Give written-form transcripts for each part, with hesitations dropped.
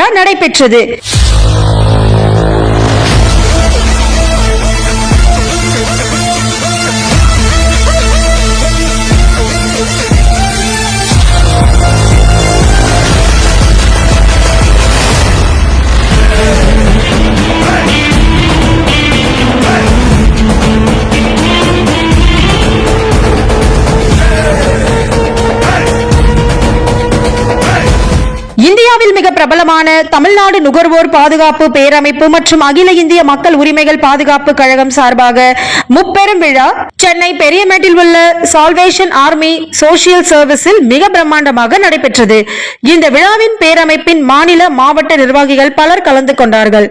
விழா நடைபெற்றது. இந்தியாவில் மிக பிரபலமான தமிழ்நாடு நுகர்வோர் பாதுகாப்பு பேரமைப்பு மற்றும் அகில இந்திய மக்கள் உரிமைகள் பாதுகாப்பு கழகம் சார்பாக முப்பெரும் விழா சென்னை பெரியமேட்டில் உள்ள சால்வேஷன் ஆர்மி சோசியல் சர்வீஸில் மிக பிரம்மாண்டமாக நடைபெற்றது. இந்த விழாவின் பேரமைப்பின் மாநில மாவட்ட நிர்வாகிகள் பலர் கலந்து கொண்டார்கள்.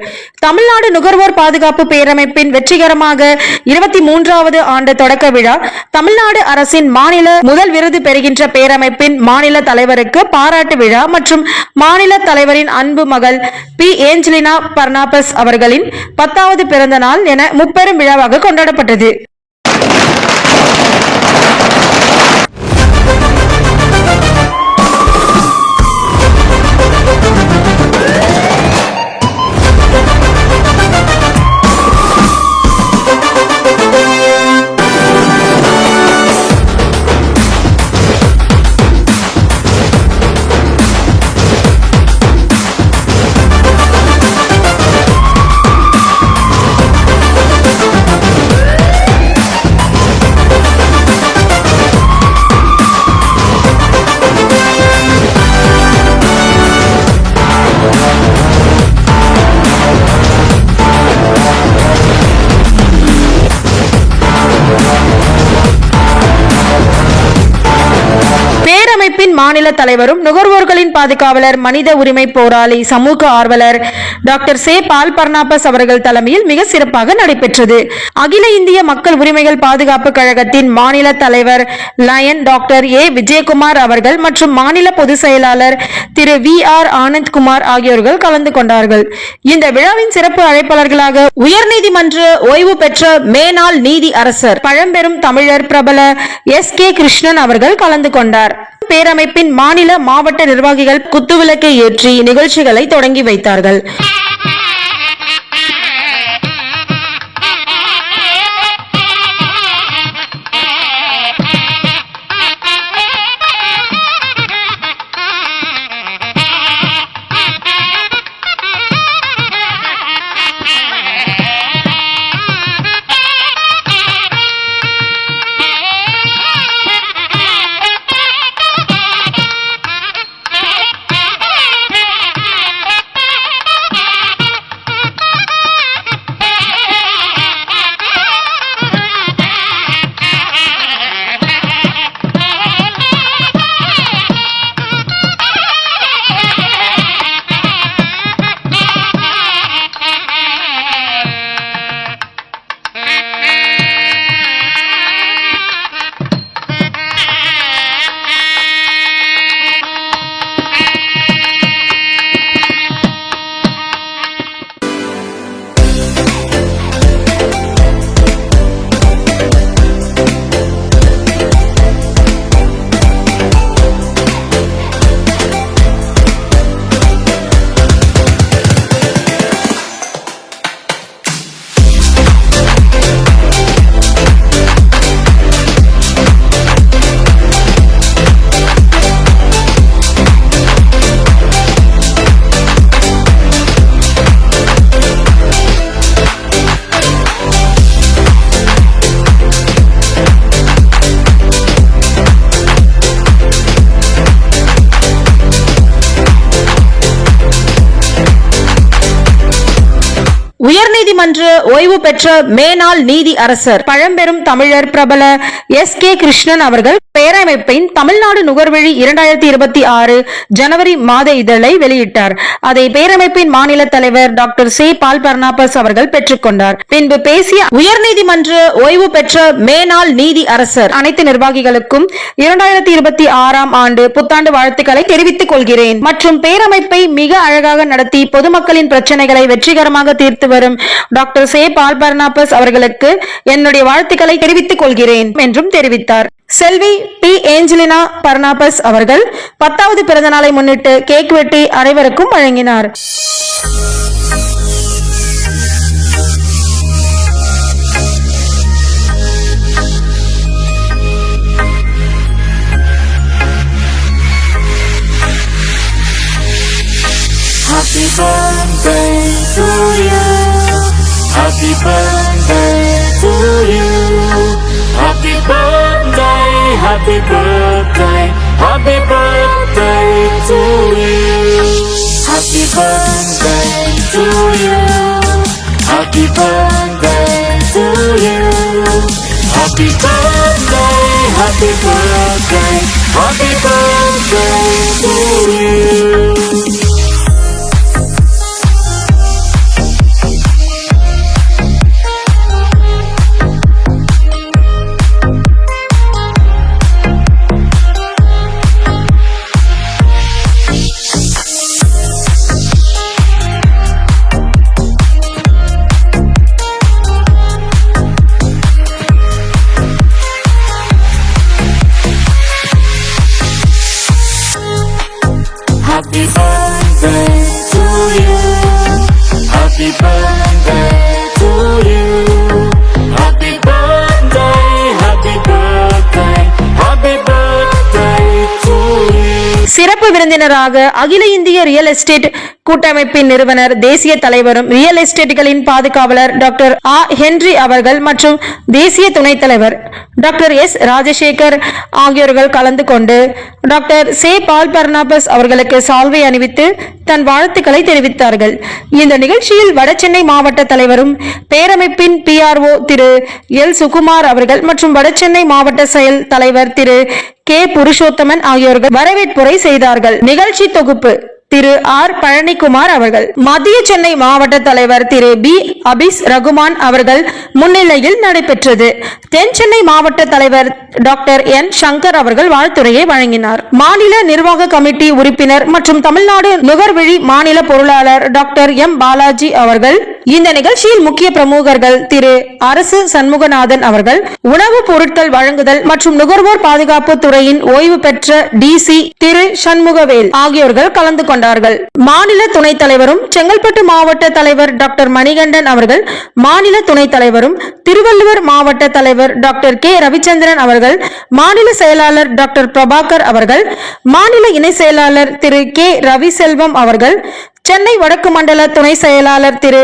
தமிழ்நாடு நுகர்வோர் பாதுகாப்பு பேரமைப்பின் வெற்றிகரமாக 23வது ஆண்டு தொடக்க விழா தமிழ்நாடு அரசின் மாநில முதல் விருது பெறுகின்ற பேரமைப்பின் மாநில தலைவருக்கு பாராட்டு விழா மற்றும் மாநில தலைவரின் அன்பு மகள் பி ஏஞ்சலினா பர்னாபஸ் அவர்களின் 10வது பிறந்த நாள் என முப்பெரும் விழாவாக கொண்டாடப்பட்டது. மாநில தலைவரும் நுகர்வோர்களின் பாதுகாவலர் மனித உரிமை போராளி சமூக ஆர்வலர் டாக்டர் சே பால் பர்னாபஸ் அவர்கள் தலைமையில் மிக சிறப்பாக நடைபெற்றது. அகில இந்திய மக்கள் உரிமைகள் பாதுகாப்பு கழகத்தின் மாநில தலைவர் லயன் டாக்டர் ஏ விஜயகுமார் அவர்கள் மற்றும் மாநில பொதுச் செயலாளர் திரு வி ஆர் ஆனந்த்குமார் ஆகியோர்கள் கலந்து கொண்டார்கள். இந்த விழாவின் சிறப்பு அழைப்பாளர்களாக உயர்நீதிமன்ற ஓய்வு பெற்ற மேனாள் நீதி அரசர் பழம்பெரும் தமிழர் பிரபல எஸ்.கே. கிருஷ்ணன் அவர்கள் கலந்து கொண்டார். பேரமைப்பின் மாநில மாவட்ட நிர்வாகிகள் குத்துவிளக்கை ஏற்றி நிகழ்ச்சிகளை தொடங்கி வைத்தார்கள். உயர்நீதிமன்ற ஓய்வு பெற்ற மேனாள் நீதி அரசர் பழம்பெரும் தமிழர் பிரபல எஸ்.கே. கிருஷ்ணன் அவர்கள் பேரமைப்பின் தமிழ்நாடு நுகர்வழி 2026 ஜனவரி மாத இதழை வெளியிட்டார். அதை பேரமைப்பின் மாநில தலைவர் டாக்டர் சே பால் பர்னாபஸ் அவர்கள் பெற்றுக்கொண்டார். பின்பு பேசிய உயர்நீதிமன்ற ஓய்வு பெற்ற மேனாள் நீதி அரசர் அனைத்து நிர்வாகிகளுக்கும் 2026 ஆண்டு புத்தாண்டு வாழ்த்துக்களை தெரிவித்துக் கொள்கிறேன் மற்றும் பேரமைப்பை மிக அழகாக நடத்தி பொதுமக்களின் பிரச்சனைகளை வெற்றிகரமாக தீர்த்து வரும் டாக்டர் சே பால் பர்னாபஸ் அவர்களுக்கு என்னுடைய வாழ்த்துக்களை தெரிவித்துக் கொள்கிறேன் என்றும் தெரிவித்தார். செல்வி பி ஏஞ்சலினா பர்னாபஸ் அவர்கள் 10வது பிறந்த நாளை முன்னிட்டு கேக் வெட்டி அனைவருக்கும் வழங்கினார். Happy birthday to you. Happy birthday to you. Happy birthday, happy birthday, happy birthday to you. Happy birthday to you. Happy birthday to you. Happy birthday, happy birthday, happy birthday to you. Happy birthday to you. Happy birthday to you. Happy birthday, happy birthday, happy birthday to you. சிறப்பு விருந்தினராக அகில இந்திய real estate கூட்டமைப்பின் நிறுவனர், தேசிய தலைவரும், real எஸ்டேட்டுகளின் பாதுகாவலர் doctor ஆ Henry அவர்கள் மற்றும் தேசிய துணைத் தலைவர் டாக்டர் எஸ் ராஜசேகர் ஆகியோர்கள் கலந்து கொண்டு டாக்டர் சே பால் பர்னாபஸ் அவர்களுக்கு சால்வை அணிவித்து தன் வாழ்த்துக்களை தெரிவித்தார்கள். இந்த நிகழ்ச்சியில் வடசென்னை மாவட்ட தலைவரும் பேரமைப்பின் PRO திரு எல் சுகுமார் அவர்கள் மற்றும் வடசென்னை மாவட்ட செயல் தலைவர் திரு கே புருஷோத்தமன் ஆகியோர்கள் வரவேற்புரை செய்தார்கள். நிகழ்ச்சி தொகுப்பு திரு ஆர் பழனிக்குமார் அவர்கள், மத்திய சென்னை மாவட்ட தலைவர் திரு பி அபிஸ் ரகுமான் அவர்கள் முன்னிலையில் நடைபெற்றது. தென் சென்னை மாவட்ட தலைவர் டாக்டர் என் சங்கர் அவர்கள் வாழ்த்துரையை வழங்கினார். மாநில நிர்வாக கமிட்டி உறுப்பினர் மற்றும் தமிழ்நாடு நுகர்விழி மாநில பொருளாளர் டாக்டர் எம் பாலாஜி அவர்கள், இந்த நிகழ்ச்சியில் முக்கிய பிரமுகர்கள் திரு அரசு சண்முகநாதன் அவர்கள், உணவுப் பொருட்கள் வழங்குதல் மற்றும் நுகர்வோர் பாதுகாப்பு துறையின் ஓய்வு பெற்ற DC திரு சண்முகவேல் ஆகியோர்கள் கலந்து கொண்டார்கள். மாநில துணைத் தலைவரும் செங்கல்பட்டு மாவட்ட தலைவர் டாக்டர் மணிகண்டன் அவர்கள், மாநில துணைத் தலைவரும் திருவள்ளுவர் மாவட்ட தலைவர் டாக்டர் கே ரவிச்சந்திரன் அவர்கள், மாநில செயலாளர் டாக்டர் பிரபாகர் அவர்கள், மாநில இணை செயலாளர் திரு கே ரவிசெல்வம் அவர்கள், சென்னை வடக்கு மண்டல துணை செயலாளர் திரு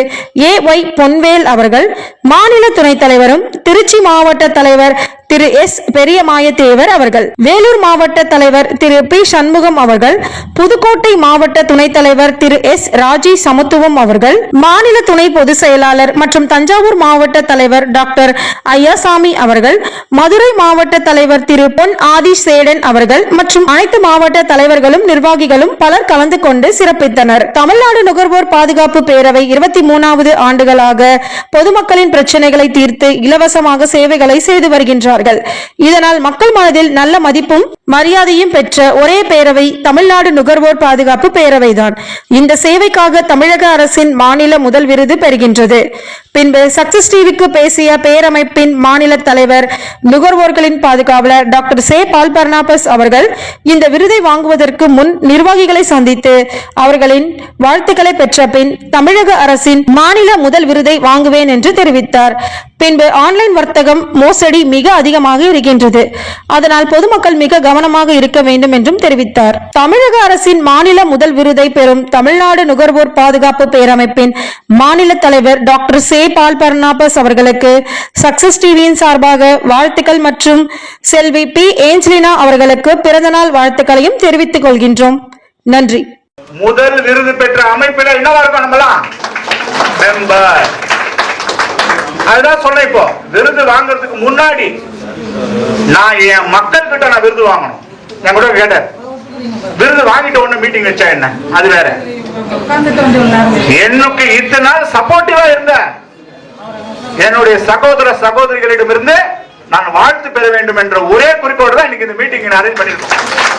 AY பொன்வேல் அவர்கள், மாநில துணைத் தலைவரும் திருச்சி மாவட்ட தலைவர் திரு எஸ் பெரியமாயத்தேவர் அவர்கள், வேலூர் மாவட்ட தலைவர் திரு பி சண்முகம் அவர்கள், புதுக்கோட்டை மாவட்ட துணைத் தலைவர் திரு எஸ் ராஜி சமத்துவம் அவர்கள், மாநில துணை பொதுச் செயலாளர் மற்றும் தஞ்சாவூர் மாவட்ட தலைவர் டாக்டர் ஐயாசாமி அவர்கள், மதுரை மாவட்ட தலைவர் திரு பொன் ஆதி சேடன் அவர்கள் மற்றும் அனைத்து மாவட்ட தலைவர்களும் நிர்வாகிகளும் பலர் கலந்து கொண்டு சிறப்பித்தனர். தமிழ்நாடு நுகர்வோர் பாதுகாப்பு பேரவை 23வது ஆண்டுகளாக பொதுமக்களின் பிரச்சனைகளை தீர்த்து இலவசமாக சேவைகளை செய்து வருகின்றார்கள். இதனால் மக்கள் மனதில் நல்ல மதிப்பும் மரியாதையும் பெற்ற ஒரே பேரவை தமிழ்நாடு நுகர்வோர் பாதுகாப்பு பேரவைதான். இந்த சேவைக்காக தமிழக அரசின் மாநில முதல் விருது பெறுகின்றது. பின்பு சக்சஸ் டிவிக்கு பேசிய பேரமைப்பின் மாநில தலைவர் நுகர்வோர்களின் பாதுகாவலர் டாக்டர் சே பால் பர்னாபஸ் அவர்கள், இந்த விருதை வாங்குவதற்கு முன் நிர்வாகிகளை சந்தித்து அவர்களின் வாழ்த்துக்களை பெற்ற பின் தமிழக அரசின் மாநில முதல் விருதை வாங்குவேன் என்று தெரிவித்தார். பின்பு ஆன்லைன் வர்த்தகம் மோசடி மிக அதிகமாக இருக்கின்றது. அதனால் பொதுமக்கள் மிக கவனமாக இருக்க வேண்டும் என்றும் தெரிவித்தார். தமிழக அரசின் மாநில முதல் விருதை பெறும் தமிழ்நாடு நுகர்வோர் பாதுகாப்பு பேரமைப்பின் மாநில தலைவர் டாக்டர் சே பால் பர்னாபஸ் அவர்களுக்கு சக்சஸ் டிவியின் சார்பாக வாழ்த்துக்கள் மற்றும் செல்வி பி ஏஞ்சலினா அவர்களுக்கு பிறந்தநாள் வாழ்த்துக்களையும் தெரிவித்துக் கொள்கின்றோம். நன்றி. முதல் விருது பெற்ற அமைப்பில என்னவா இருக்கும் நம்மளாம் மெம்பர். அதுதான் சொன்னேன். இப்போ விருது வாங்குறதுக்கு முன்னாடி நான் என் மக்கள் கிட்ட நான் விருது வாங்கணும். என் கூட கேட்டார், விருது வாங்கிட்டு ஒண்ணு மீட்டிங் வச்சா என்ன, அது வேற. எனக்கு இத்தனை நாள் சப்போர்ட்டிவா இருந்த என்னுடைய சகோதர சகோதரிகளிடமிருந்து நான் வாழ்த்து பெற வேண்டும் என்ற ஒரே குறிக்கோடு தான் இன்னைக்கு இந்த மீட்டிங் அரேஞ்ச் பண்ணிருக்கோம்.